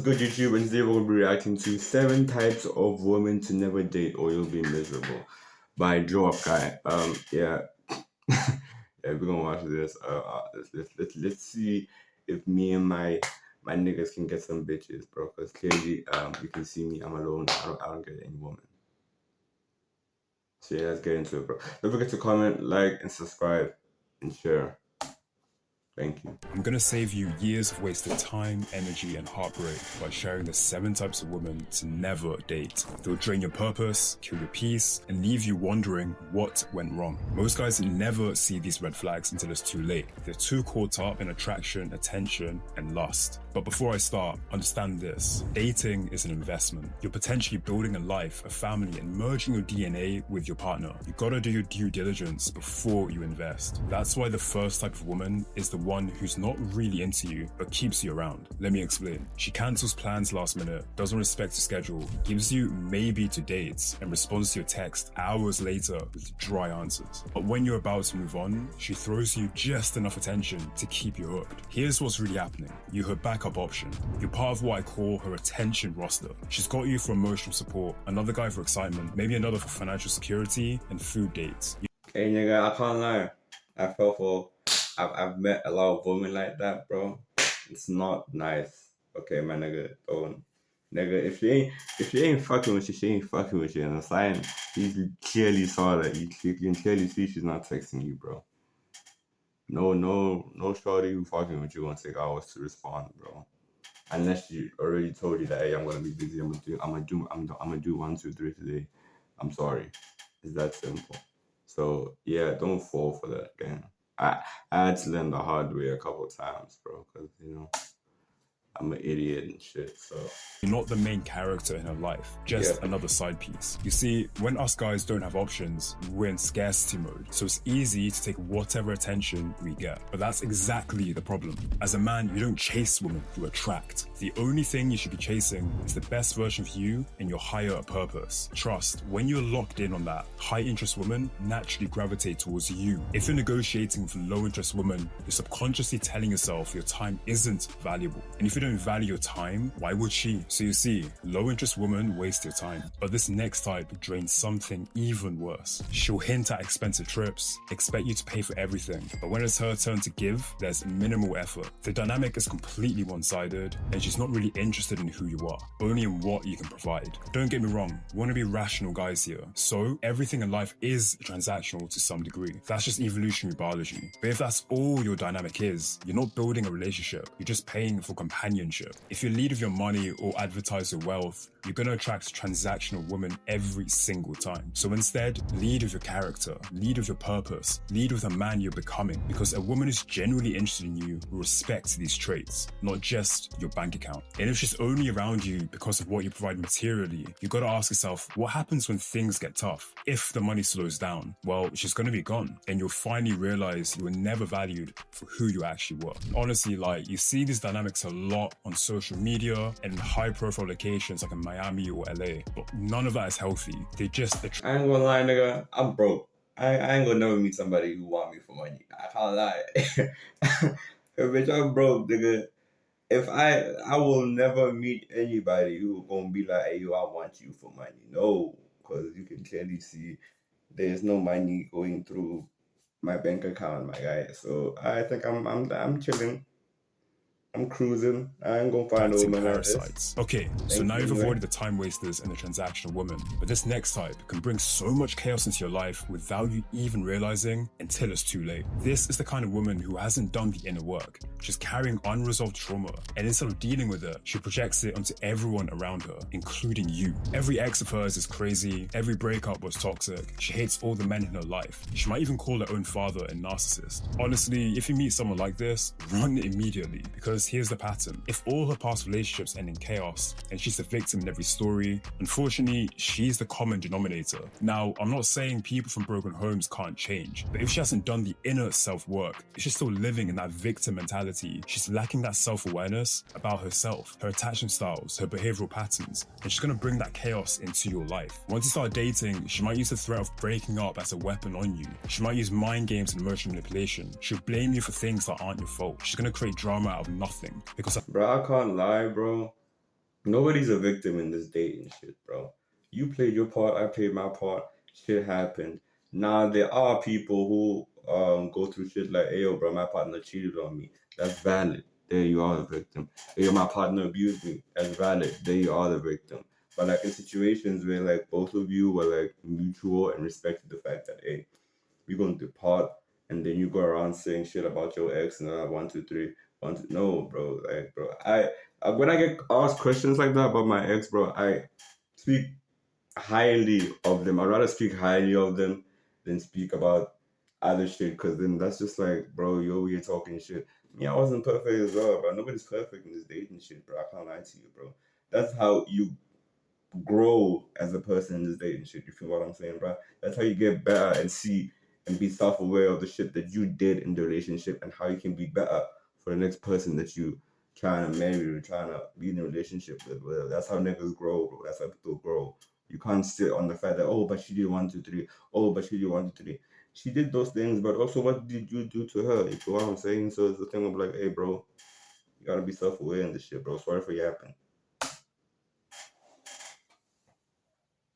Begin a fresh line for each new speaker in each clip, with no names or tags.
good, YouTube? And today we're going to be reacting to 7 types of women to never date or you'll be miserable by Drop Guy. Yeah, yeah, we're gonna watch this. Let's see if me and my niggas can get some bitches, bro. Because clearly, you can see me. I'm alone. I don't get any woman. So yeah, let's get into it, bro. Don't forget to comment, like, and subscribe, and share. Thank you.
I'm gonna save you years of wasted time, energy, and heartbreak by sharing the 7 types of women to never date. They'll drain your purpose, kill your peace, and leave you wondering what went wrong. Most guys never see these red flags until it's too late. They're too caught up in attraction, attention, and lust. But before I start, understand this. Dating is an investment. You're potentially building a life, a family, and merging your DNA with your partner. You gotta do your due diligence before you invest. That's why the first type of woman is the one who's not really into you, but keeps you around. Let me explain. She cancels plans last minute, doesn't respect your schedule, gives you maybe to dates, and responds to your text hours later with dry answers. But when you're about to move on, she throws you just enough attention to keep you hooked. Here's what's really happening. You're her backup option. You're part of what I call her attention roster. She's got you for emotional support, another guy for excitement, maybe another for financial security, and food dates.
Hey nigga, I can't lie. I fell for I've met a lot of women like that, bro. It's not nice. Okay, my nigga, don't. Nigga, if she ain't fucking with you, she ain't fucking with you. And the sign, you clearly saw that. You can clearly see she's not texting you, bro. No shorty who fucking with you won't take hours to respond, bro. Unless she already told you that, hey, I'm gonna be busy. I'm gonna do 1, 2, 3 today. I'm sorry. It's that simple. So yeah, don't fall for that again. I had to learn the hard way a couple times, bro, because I'm an idiot and shit. So
you're not the main character in her life, just another side piece. You see, when us guys don't have options, we're in scarcity mode, so it's easy to take whatever attention we get. But that's exactly the problem. As a man, you don't chase women, you attract. The only thing you should be chasing is the best version of you and your higher purpose. Trust, when you're locked in on that, high interest women naturally gravitate towards you. If you're negotiating with a low interest woman, you're subconsciously telling yourself your time isn't valuable. And if you don't value your time, why would she? So you see, low interest women waste your time. But this next type drains something even worse. She'll hint at expensive trips, expect you to pay for everything, but when it's her turn to give, there's minimal effort. The dynamic is completely one-sided, and she's not really interested in who you are, only in what you can provide. Don't get me wrong, we want to be rational guys here, so everything in life is transactional to some degree. That's just evolutionary biology. But if that's all your dynamic is, you're not building a relationship, you're just paying for companionship. If you lead with your money or advertise your wealth, you're going to attract transactional women every single time. So instead, lead with your character, lead with your purpose, lead with a man you're becoming, because a woman who's genuinely interested in you will respect these traits, not just your bank account. And if she's only around you because of what you provide materially, you got to ask yourself, what happens when things get tough? If the money slows down, well, she's going to be gone, and you'll finally realize you were never valued for who you actually were. Honestly, like, you see these dynamics a lot on social media and in high-profile locations like in Miami or LA, but none of that is healthy. They just
I ain't gonna lie, nigga. I'm broke. I ain't gonna never meet somebody who want me for money. I can't lie. Bitch, I'm broke, nigga. If I will never meet anybody who gonna be like, hey, yo, I want you for money. No, because you can clearly see there's no money going through my bank account, my guy. So I think I'm chilling. I'm cruising. I ain't gonna find a woman like this.
Okay, so now you've avoided the time wasters and the transactional woman, but this next type can bring so much chaos into your life without you even realizing until it's too late. This is the kind of woman who hasn't done the inner work. She's carrying unresolved trauma, and instead of dealing with it, she projects it onto everyone around her, including you. Every ex of hers is crazy, every breakup was toxic, she hates all the men in her life. She might even call her own father a narcissist. Honestly, if you meet someone like this, run immediately, because here's the pattern. If all her past relationships end in chaos, and she's the victim in every story, unfortunately, she's the common denominator. Now, I'm not saying people from broken homes can't change, but if she hasn't done the inner self-work, if she's still living in that victim mentality, she's lacking that self-awareness about herself, her attachment styles, her behavioral patterns, and she's gonna bring that chaos into your life. Once you start dating, she might use the threat of breaking up as a weapon on you. She might use mind games and emotional manipulation. She'll blame you for things that aren't your fault. She's gonna create drama out of nothing. Because
bro, I can't lie, bro. Nobody's a victim in this dating shit, bro. You played your part, I played my part. Shit happened. Now there are people who go through shit like, hey, yo, bro, my partner cheated on me. That's valid. There you are the victim. Hey, yo, my partner abused me. That's valid. There you are the victim. But like in situations where like both of you were like mutual and respected the fact that, hey, we're gonna depart, and then you go around saying shit about your ex and one, two, three, one, two. No, bro. Like, bro, when I get asked questions like that about my ex, bro, I speak highly of them. I'd rather speak highly of them than speak about other shit, because then that's just like, bro, you're talking shit. Me, I wasn't perfect as well, bro. Nobody's perfect in this dating shit, bro. I can't lie to you, bro. That's how you grow as a person in this dating shit. You feel what I'm saying, bro? That's how you get better and see and be self-aware of the shit that you did in the relationship and how you can be better for the next person that you trying to marry or trying to be in a relationship with. Well, that's how niggas grow, bro. That's how people grow. You can't sit on the fact that, oh, but she did 1, 2, 3. Oh, but she did 1, 2, 3. She did those things, but also what did you do to her? You feel what I'm saying? So it's the thing of like, hey, bro, you gotta be self-aware in this shit, bro. Sorry for yapping.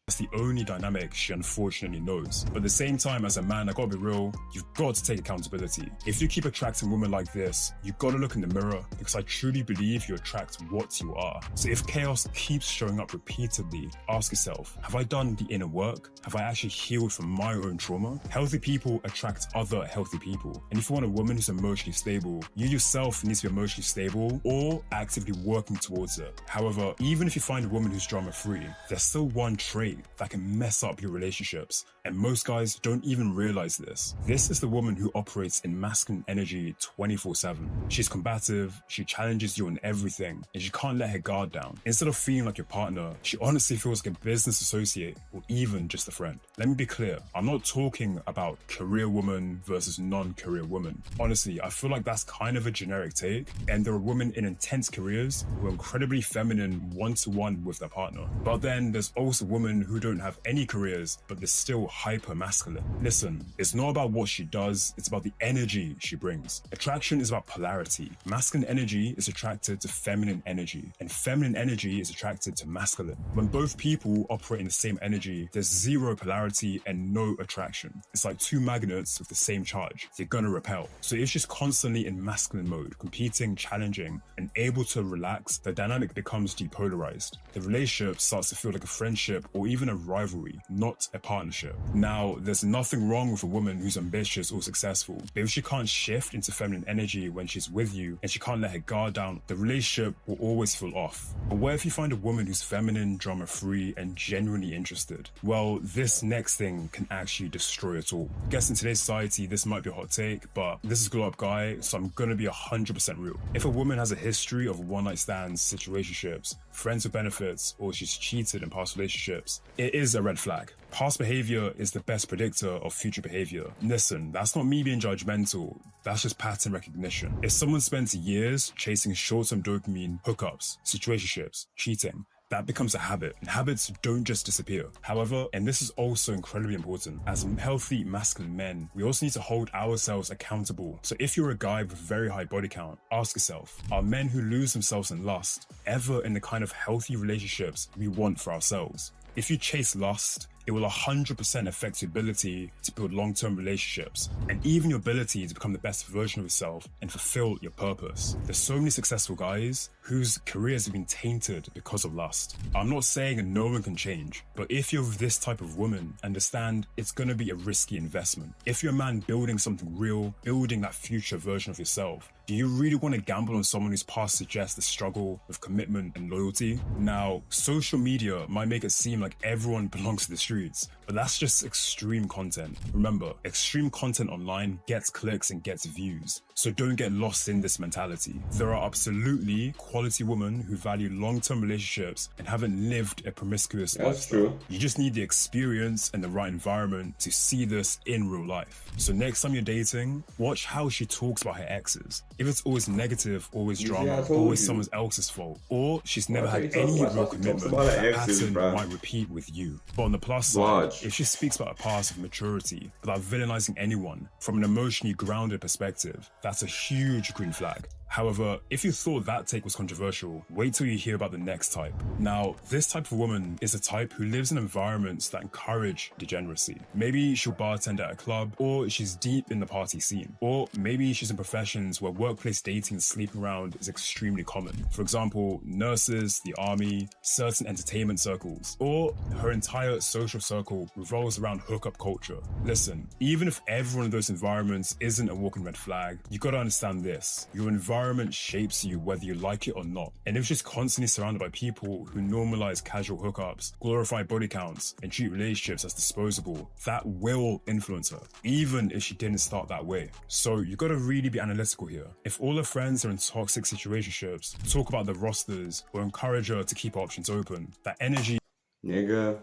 That's the only dynamic she unfortunately knows. But at the same time, as a man, I gotta be real, you've got to take accountability. If you keep attracting women like this, you gotta look in the mirror, because I truly believe you attract what you are. So if chaos keeps showing up repeatedly, ask yourself, have I done the inner work? Have I actually healed from my own trauma? Healthy people attract other healthy people. And if you want a woman who's emotionally stable, you yourself need to be emotionally stable or actively working towards it. However, even if you find a woman who's drama-free, there's still one trait that can mess up your relationships, and most guys don't even realize this. This is the woman who operates in masculine energy 24/7. She's combative, she challenges you on everything, and she can't let her guard down. Instead of feeling like your partner, she honestly feels like a business associate or even just a friend. Let me be clear, I'm not talking about career woman versus non-career woman. Honestly, I feel like that's kind of a generic take, and there are women in intense careers who are incredibly feminine one-to-one with their partner. But then there's also women who don't have any careers, but they're still hyper masculine. Listen, it's not about what she does, it's about the energy she brings. Attraction is about polarity. Masculine energy is attracted to feminine energy, and feminine energy is attracted to masculine. When both people operate in the same energy, there's zero polarity and no attraction. It's like two magnets with the same charge. They're gonna repel. So if she's constantly in masculine mode, competing, challenging, and able to relax, the dynamic becomes depolarized. The relationship starts to feel like a friendship or even a rivalry, not a partnership. Now, there's nothing wrong with a woman who's ambitious or successful, but if she can't shift into feminine energy when she's with you and she can't let her guard down, the relationship will always feel off. But what if you find a woman who's feminine, drama-free, and genuinely interested? Well, this next thing can actually destroy it all. I guess in today's society, this might be a hot take, but this is Glow Up Guy, so I'm gonna be 100% real. If a woman has a history of one-night stands, situationships, friends with benefits, or she's cheated in past relationships, it is a red flag. Past behavior is the best predictor of future behavior. Listen, that's not me being judgmental, that's just pattern recognition. If someone spends years chasing short-term dopamine hookups, situationships, cheating, that becomes a habit, and habits don't just disappear. However, and this is also incredibly important, as healthy masculine men, we also need to hold ourselves accountable. So if you're a guy with very high body count, ask yourself, are men who lose themselves in lust ever in the kind of healthy relationships we want for ourselves? If you chase lust, it will 100% affect your ability to build long-term relationships and even your ability to become the best version of yourself and fulfill your purpose. There's so many successful guys whose careers have been tainted because of lust. I'm not saying no one can change, but if you're this type of woman, understand it's going to be a risky investment. If you're a man building something real, building that future version of yourself, do you really want to gamble on someone whose past suggests the struggle with commitment and loyalty? Now, social media might make it seem like everyone belongs to the streets, but that's just extreme content. Remember, extreme content online gets clicks and gets views, so don't get lost in this mentality. There are absolutely quality women who value long-term relationships and haven't lived a promiscuous lifestyle.
True.
You just need the experience and the right environment to see this in real life. So next time you're dating, watch how she talks about her exes. If it's always negative, always drama, always someone else's fault, or she's never had any real commitment, that pattern might repeat with you. But on the plus side, if she speaks about a past of maturity without villainizing anyone from an emotionally grounded perspective, that's a huge green flag. However, if you thought that take was controversial, wait till you hear about the next type. Now, this type of woman is a type who lives in environments that encourage degeneracy. Maybe she'll bartend at a club, or she's deep in the party scene, or maybe she's in professions where workplace dating and sleeping around is extremely common. For example, nurses, the army, certain entertainment circles, or her entire social circle revolves around hookup culture. Listen, even if every one of those environments isn't a walking red flag, you gotta understand this. Your environment shapes you whether you like it or not. And if you're just constantly surrounded by people who normalize casual hookups, glorify body counts, and treat relationships as disposable, that will influence her, even if she didn't start that way. So you gotta really be analytical here. If all her friends are in toxic situationships, talk about the rosters, or encourage her to keep options open, that energy...
Nigga,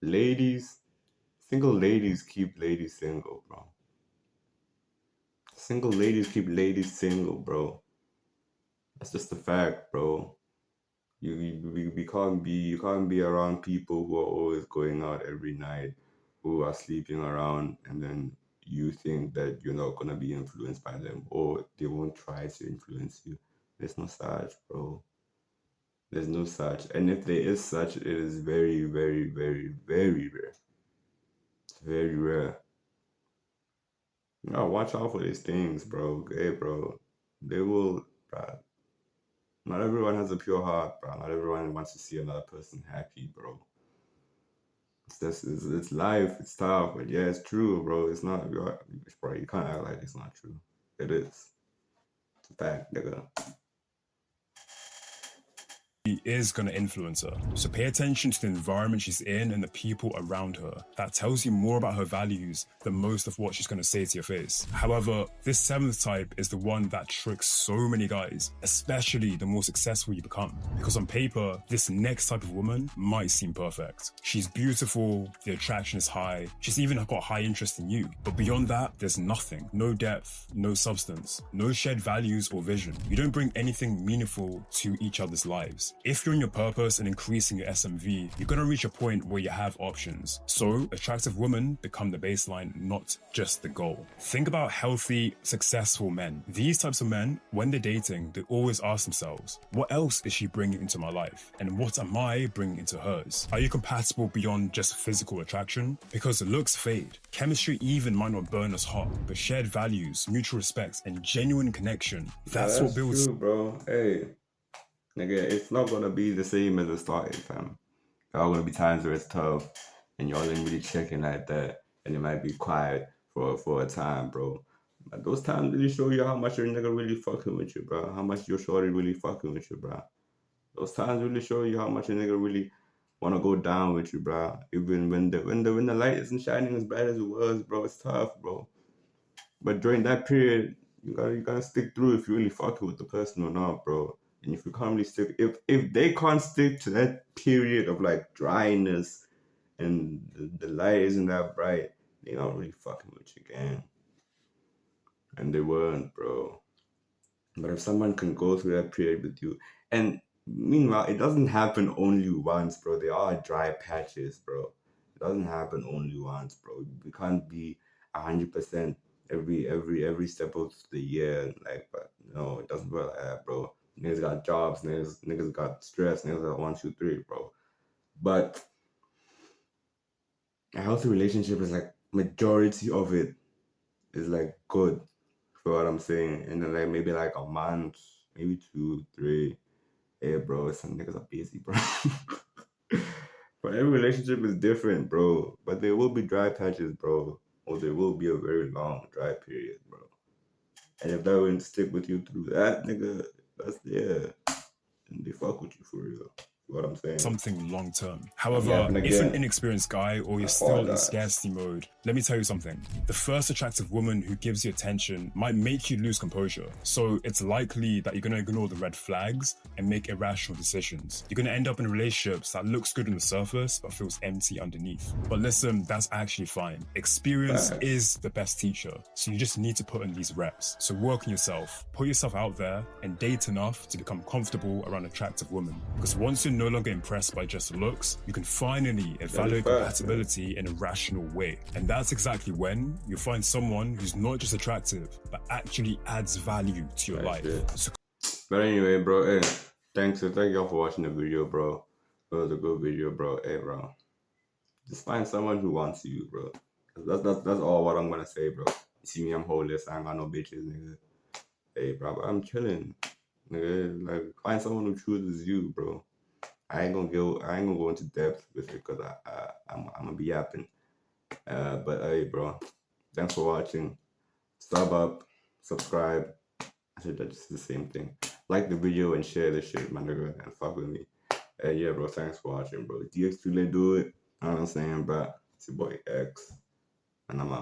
ladies, single ladies keep ladies single, bro. Single ladies keep ladies single, bro. That's just a fact, bro. You can't be around people who are always going out every night, who are sleeping around, and then you think that you're not gonna be influenced by them, or they won't try to influence you. There's no such, bro. There's no such. And if there is such, it is very, very, very, very rare. It's very rare. No, watch out for these things, bro. Okay, bro. They will, bro. Not everyone has a pure heart, bro. Not everyone wants to see another person happy, bro. It's life. It's tough, but yeah, it's true, bro. It's not, bro. You can't act like it's not true. It is. It's a fact, nigga.
is going to influence her. So pay attention to the environment she's in and the people around her. That tells you more about her values than most of what she's going to say to your face. However, this seventh type is the one that tricks so many guys, especially the more successful you become. Because on paper, this next type of woman might seem perfect. She's beautiful, the attraction is high, she's even got high interest in you. But beyond that, there's nothing. No depth, no substance, no shared values or vision. You don't bring anything meaningful to each other's lives. If you're in your purpose and increasing your SMV, you're going to reach a point where you have options. So attractive women become the baseline, not just the goal. Think about healthy, successful men. These types of men, when they're dating, they always ask themselves, what else is she bringing into my life? And what am I bringing into hers? Are you compatible beyond just physical attraction? Because looks fade. Chemistry even might not burn us hot, but shared values, mutual respect, and genuine connection, that's what builds...
True, bro. Hey. Nigga, it's not gonna be the same as it started, fam. There are gonna be times where it's tough and y'all ain't really checking like that, and it might be quiet for a time, bro. But those times really show you how much your nigga really fucking with you, bro. How much your shorty really fucking with you, bro. Those times really show you how much your nigga really wanna go down with you, bro. Even when the light isn't shining as bright as it was, bro, it's tough, bro. But during that period, you gotta stick through if you really fucking with the person or not, bro. And if you can't really stick, if they can't stick to that period of like dryness and the light isn't that bright, they not really fucking with you again. And they weren't, bro. But if someone can go through that period with you, and meanwhile, it doesn't happen only once, bro. There are dry patches, bro. It doesn't happen only once, bro. We can't be 100% every step of the year. Like, but no, it doesn't work like that, bro. Niggas got jobs, niggas got stress, niggas got 1, 2, 3, bro. But a healthy relationship is like majority of it is like good, for what I'm saying. And then like maybe like a month, maybe 2, 3. Hey, bro, some niggas are busy, bro. But every relationship is different, bro. But there will be dry patches, bro. Or there will be a very long dry period, bro. And if that wouldn't stick with you through that, nigga, that's, yeah, and they fuck with you for real. What I'm saying.
Something long term. However, if you're an inexperienced guy or you're still in scarcity mode, let me tell you something. The first attractive woman who gives you attention might make you lose composure. So it's likely that you're going to ignore the red flags and make irrational decisions. You're going to end up in relationships that looks good on the surface but feels empty underneath. But listen, that's actually fine. Experience is the best teacher. So you just need to put in these reps. So work on yourself, put yourself out there and date enough to become comfortable around attractive women. Because once you're no longer impressed by just looks, you can finally evaluate compatibility in a rational way. And that's exactly when you find someone who's not just attractive, but actually adds value to your life. So
But anyway, bro, hey, thank y'all for watching the video, bro. It was a good video, bro. Hey, bro, just find someone who wants you, bro. That's all what I'm gonna say, bro. You see me, I'm homeless. I ain't got no bitches, nigga. Hey, bro, but I'm chilling, nigga. Like, find someone who chooses you, bro. I ain't gonna go into depth with it because I'm gonna be yapping. But hey, bro, thanks for watching. Sub up, subscribe. I said that's just the same thing. Like the video and share the shit, my nigga, and fuck with me. And yeah, bro, thanks for watching, bro. DX2 let do it. You know what I'm saying, bro? It's your boy X, and I'm out.